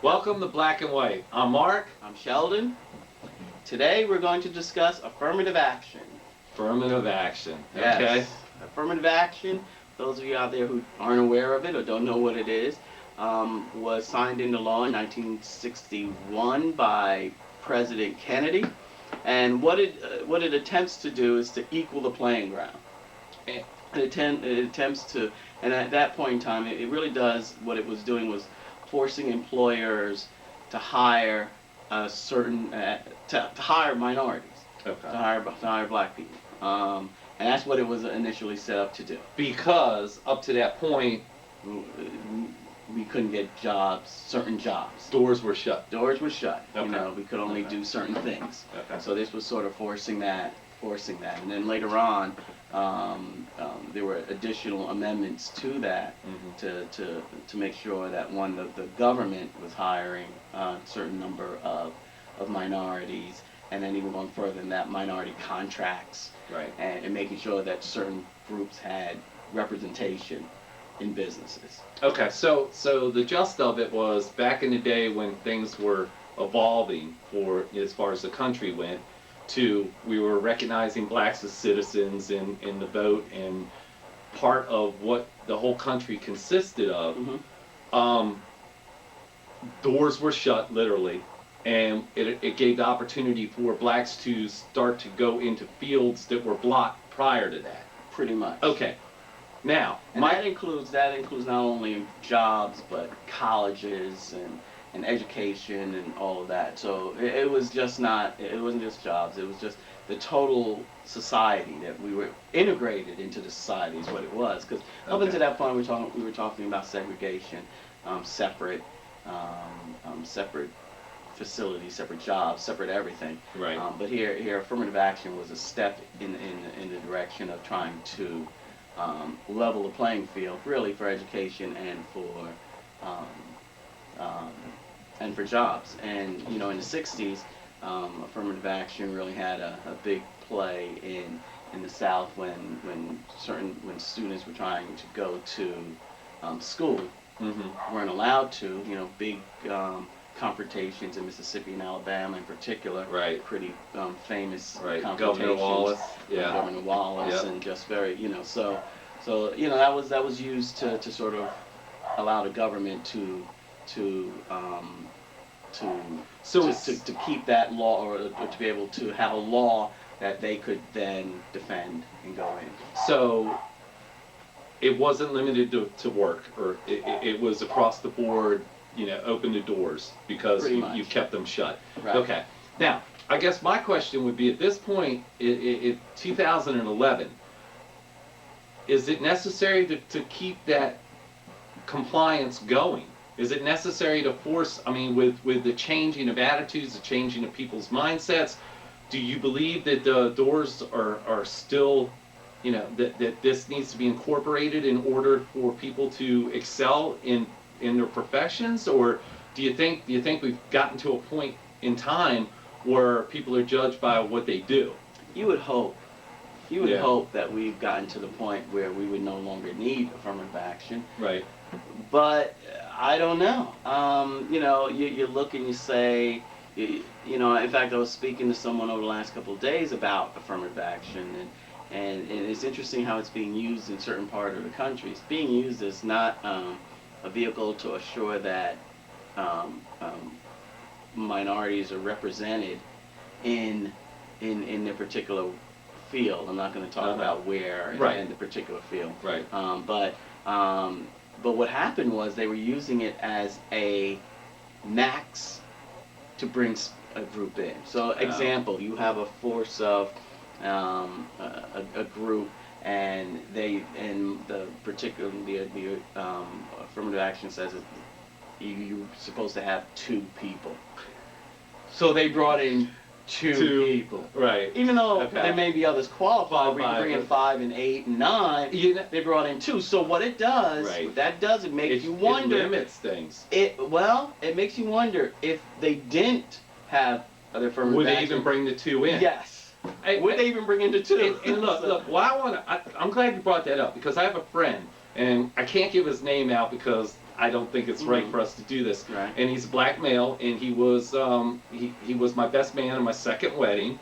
Welcome to Black and White. I'm Mark. I'm Sheldon. Today we're going to discuss affirmative action. Affirmative action. Okay. Yes, affirmative action, those of you out there who aren't aware of it or don't know what it is, was signed into law in 1961 by President Kennedy. And what it attempts to do is to equal the playing ground. It attempts to, and at that point in time, it really does, what it was doing was forcing employers to hire to hire minorities, Okay. to hire black people, and that's what it was initially set up to do. Because up to that point, We couldn't get jobs, certain jobs. doors were shut. Doors were shut. Okay. We could only Okay. do certain things. Okay. So this was sort of forcing that, and then later on, there were additional amendments to that to make sure that one, the government was hiring a certain number of minorities, and then even going further than that, minority contracts, Right. and making sure that certain groups had representation in businesses. Okay. So the gist of it was back in the day when things were evolving for as far as the country went, to we were recognizing blacks as citizens in the vote, and part of what the whole country consisted of. Um, Doors were shut literally, and it gave the opportunity for blacks to start to go into fields that were blocked prior to that. Pretty much. Okay. Now, And that includes not only jobs but colleges and education and all of that. So it was just not, it wasn't just jobs. It was just the total society that we were integrated into the society is what it was. Because up Okay. until that point we were talking about segregation, separate separate facilities, separate jobs, separate everything. Right. But here affirmative action was a step in the direction of trying to level the playing field, really, for education um, um, and for jobs. And in the '60s, affirmative action really had a big play in the South when students were trying to go to school, weren't allowed to. Big confrontations in Mississippi and Alabama in particular. Right. Pretty famous Right. confrontations. Governor Wallace. with Yeah. Governor Wallace, Yep. and just very, so that was used to sort of allow the government to to So to keep that law, or to be able to have a law that they could then defend and go in. so it wasn't limited to work, or it was across the board. Open the doors because Pretty you much. kept them shut. Right. Okay. Now, I guess my question would be, at this point, in 2011, is it necessary to keep that compliance going? Is it necessary to force, with the changing of attitudes, the changing of people's mindsets, do you believe that the doors are still, that this needs to be incorporated in order for people to excel in their professions? Or do you think we've gotten to a point in time where people are judged by what they do? You would hope. You would Yeah. hope that we've gotten to the point where we would no longer need affirmative action. Right. But I don't know. You look and you say, in fact, I was speaking to someone over the last couple of days about affirmative action, and it's interesting how it's being used in certain part of the country. It's being used as not a vehicle to assure that minorities are represented in their particular field. I'm not going to talk about where Right. in the particular field. Right. But what happened was they were using it as a max to bring a group in. So, example, you have a force of a group, and the affirmative action says that you're supposed to have 2 people. So they brought in two people. Right. Even though Okay. there may be others qualified, we can Qualified, bring in but- 5 and 8 and 9. They brought in 2. So what it does, Right. it makes you It wonder. limits things. It makes you wonder if they didn't have other affirmative Would they action. even bring the 2 in? Yes. Hey, Would they even bring in the 2? And look. Well, I'm glad you brought that up, because I have a friend, and I can't give his name out because I don't think it's right for us to do this. Right. And he's a black male, and he was he was my best man in my second wedding,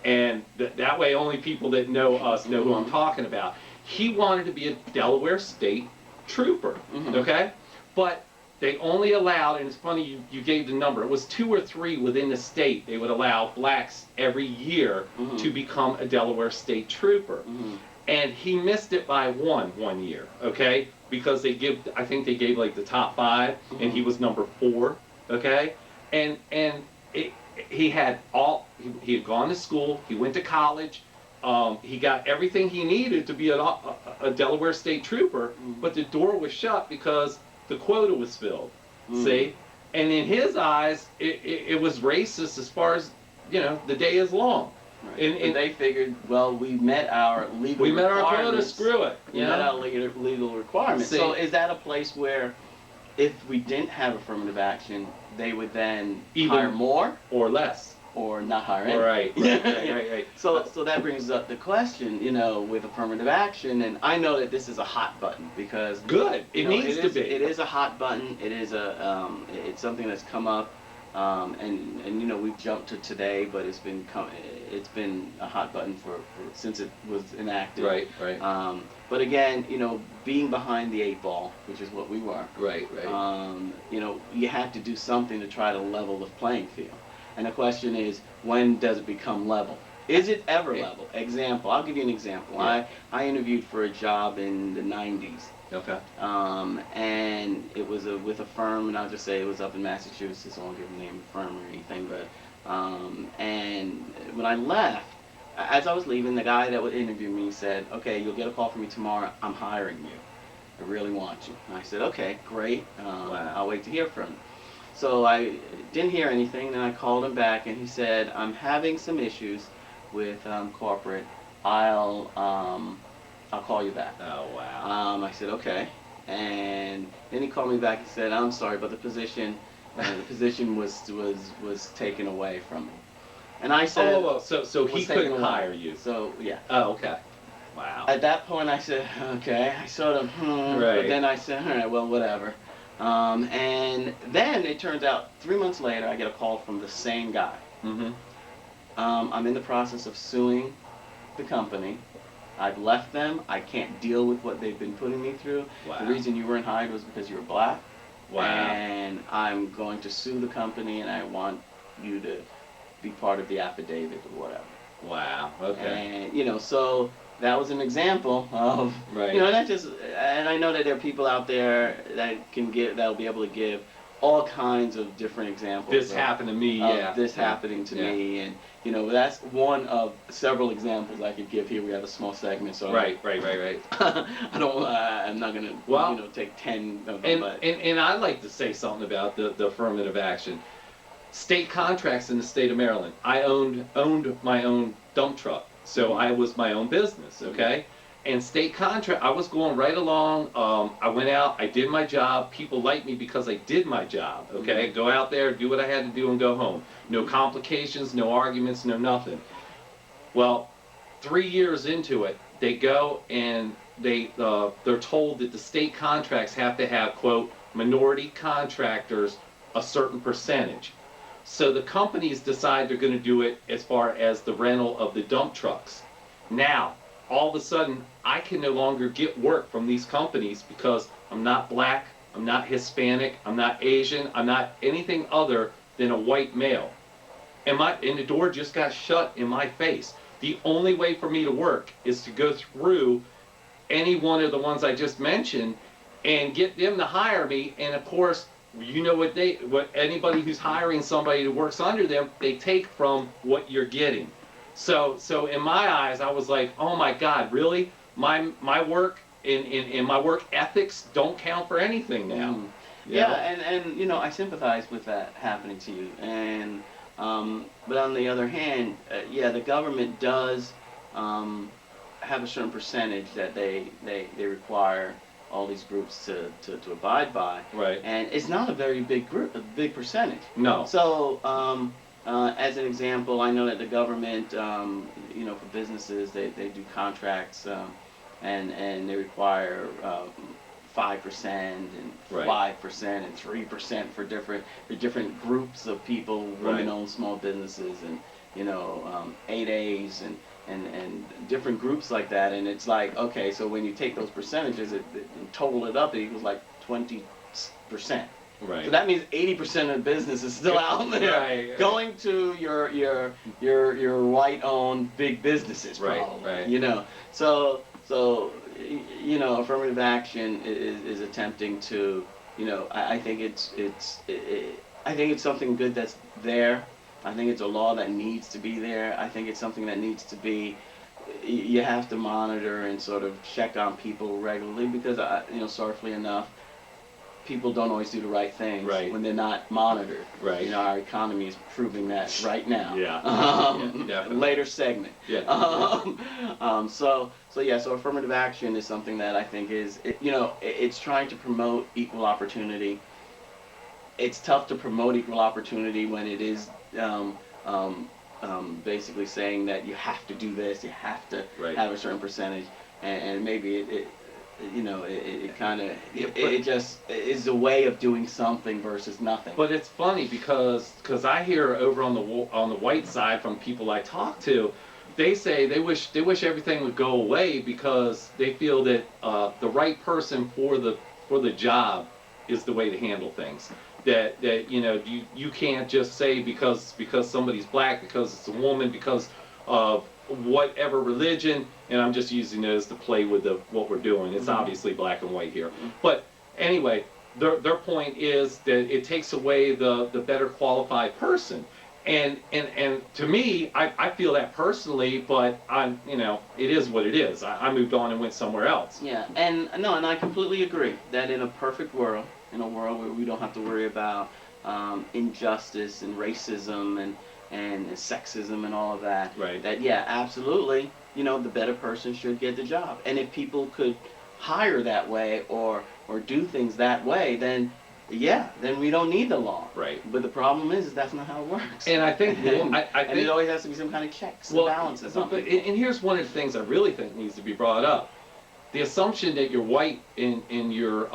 and that way only people that know us know who I'm talking about. He wanted to be a Delaware State trooper, okay? But they only allowed, and it's funny you gave the number, it was 2 or 3 within the state, they would allow blacks every year to become a Delaware State trooper. And he missed it by one year, okay? Because I think they gave like the top 5, and he was number 4, okay? And he had he had gone to school, he went to college, he got everything he needed to be a Delaware State trooper, but the door was shut because the quota was filled, see? And in his eyes, it was racist as far as, the day is long. Right. And they figured, well, we met our legal requirements. Our quota, screw it. We met our legal requirements. See, so is that a place where if we didn't have affirmative action, they would then hire more? Or less. Or not hire any? Right. So that brings up the question, with affirmative action, and I know that this is a hot button because it needs to be. It is a hot button. It is it's something that's come up, and we've jumped to today, but it's been a hot button for since it was enacted. Right. But again, being behind the 8 ball, which is what we were. Right. You have to do something to try to level the playing field. And the question is, when does it become level? Is it ever level? Example, I'll give you an example. Yeah. I interviewed for a job in the 90s. Okay. And it was with a firm, and I'll just say it was up in Massachusetts. I won't give the name of the firm or anything, but and when I left, as I was leaving, the guy that would interview me said, "Okay, you'll get a call from me tomorrow. I'm hiring you. I really want you." And I said, "Okay, great. Wow. I'll wait to hear from you." So I didn't hear anything, then I called him back, and he said, "I'm having some issues with corporate. I'll call you back." Oh, wow. I said, "Okay." And then he called me back and said, "I'm sorry, but the position was taken away from me." And I said, so he couldn't hire you. So, yeah. Oh, okay. Wow. At that point, I said, "Okay." I sort of, Right. But then I said, "All right, well, whatever." And then it turns out 3 months later, I get a call from the same guy. I'm in the process of suing the company. I've left them. I can't deal with what they've been putting me through. Wow. The reason you weren't hired was because you were black. Wow. And I'm going to sue the company, and I want you to be part of the affidavit or whatever. Wow. Okay. And so that was an example of not just. And I know that there are people out there that'll be able to give all kinds of different examples. This happened to me. This happening to me, and that's one of several examples I could give here. We have a small segment, so Right. I'm not gonna take 10 of them. And I'd like to say something about the affirmative action. State contracts in the state of Maryland. I owned my own dump truck, so I was my own business. Okay. And state contract, I was going right along. I went out, I did my job. People liked me because I did my job. Okay, go out there, do what I had to do, and go home. No complications, no arguments, no nothing. Well, 3 years into it, they go and they're told that the state contracts have to have, quote, minority contractors a certain percentage. So the companies decide they're going to do it as far as the rental of the dump trucks. Now, all of a sudden, I can no longer get work from these companies because I'm not black, I'm not Hispanic, I'm not Asian, I'm not anything other than a white male. And the door just got shut in my face. The only way for me to work is to go through any one of the ones I just mentioned and get them to hire me. And of course, what anybody who's hiring somebody who works under them, they take from what you're getting. So in my eyes, I was like, oh my God, really? My work in my work ethics don't count for anything now. Yeah, and I sympathize with that happening to you. And but on the other hand, the government does have a certain percentage that they require all these groups to abide by. Right. And it's not a very big group, a big percentage. No. So as an example, I know that the government, for businesses, they do contracts, and they require 5% and Right. 5% and 3% for different groups of people, Right. women-owned small businesses, and 8As and different groups like that. And it's like, okay, so when you take those percentages and total it up, it equals like 20%. Right. So that means 80% of the business is still out there, Right. going to your white-owned big businesses, Right, probably. right. So affirmative action is attempting to, I think I think it's something good that's there. I think it's a law that needs to be there. I think it's something that needs to be. You have to monitor and sort of check on people regularly because, sorrowfully enough, people don't always do the right things Right. when they're not monitored. Right. Our economy is proving that right now. Yeah. Yeah, definitely. Later segment. Yeah. So affirmative action is something that I think it's trying to promote equal opportunity. It's tough to promote equal opportunity when it is basically saying that you have to do this, you have to Right. have a certain percentage, and maybe it just is a way of doing something versus nothing. But it's funny because I hear over on the white side from people I talk to, they say they wish everything would go away because they feel that the right person for the job is the way to handle things. That you can't just say because somebody's black, because it's a woman, because of whatever religion, and I'm just using those to play with what we're doing. It's obviously black and white here. But anyway, their point is that it takes away the better qualified person. And to me, I feel that personally, but it is what it is. I moved on and went somewhere else. Yeah, and I completely agree that in a perfect world, in a world where we don't have to worry about injustice and racism and sexism and all of that, Right. that absolutely, the better person should get the job. And if people could hire that way or do things that way, then we don't need the law. Right. But the problem is that's not how it works. And I think and I think it always has to be some kind of checks and balances. And here's one of the things I really think needs to be brought up: the assumption that you're white and you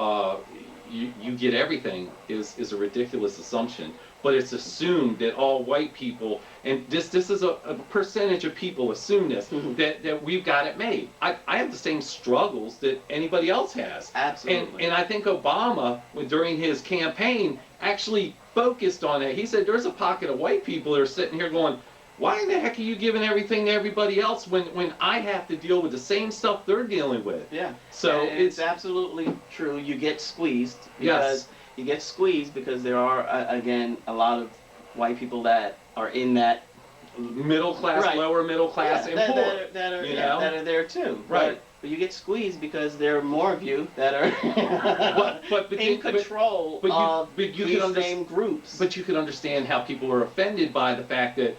get everything is a ridiculous assumption. But it's assumed that all white people, and this is a percentage of people assume this, that we've got it made. I have the same struggles that anybody else has. Absolutely. And I think Obama, during his campaign, actually focused on it. He said there's a pocket of white people that are sitting here going, why in the heck are you giving everything to everybody else when I have to deal with the same stuff they're dealing with? Yeah. So and it's absolutely true. You get squeezed because there are again a lot of white people that are in that middle class, right. lower middle class, and poor. That are there too. Right. But you get squeezed because there are more of you that are in control of these same groups. But you can understand how people are offended by the fact that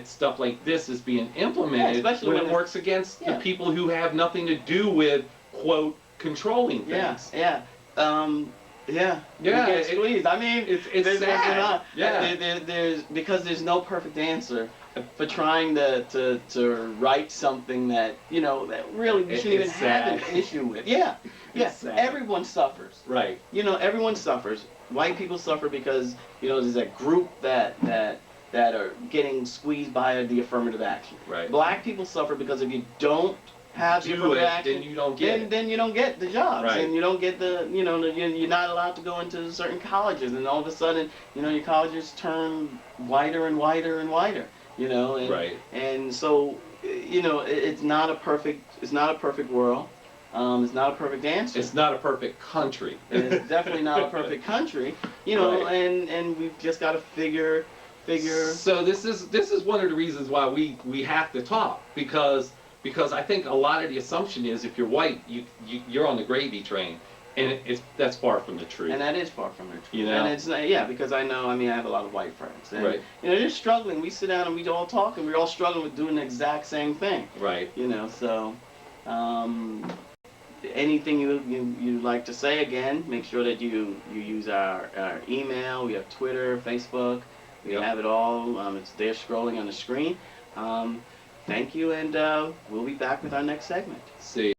stuff like this is being implemented, especially when it works against the people who have nothing to do with, quote, controlling things. You get squeezed. I mean, it's sad. There's no perfect answer for trying to write something that that really we shouldn't even have an issue with. Everyone suffers. Right. Everyone suffers. White people suffer because there's that group that are getting squeezed by the affirmative action. Right. Black people suffer because if you don't have the affirmative action, then you don't get then you don't get the jobs, right. and you don't get you're not allowed to go into certain colleges, and all of a sudden your colleges turn whiter and whiter and whiter, and, right. And so it's not a perfect world. It's not a perfect answer. It's not a perfect country. And it's definitely not a perfect country, right. and we've just got to figure. So this is one of the reasons why we have to talk, because I think a lot of the assumption is if you're white, you're on the gravy train, and that's far from the truth. And that is far from the truth. And it's because I have a lot of white friends, and right. They're struggling. We sit down and we all talk, and we're all struggling with doing the exact same thing. Right. So anything you'd like to say, again, make sure that you use our email. We have Twitter, Facebook. We have it all. It's there scrolling on the screen. Thank you, and we'll be back with our next segment. See.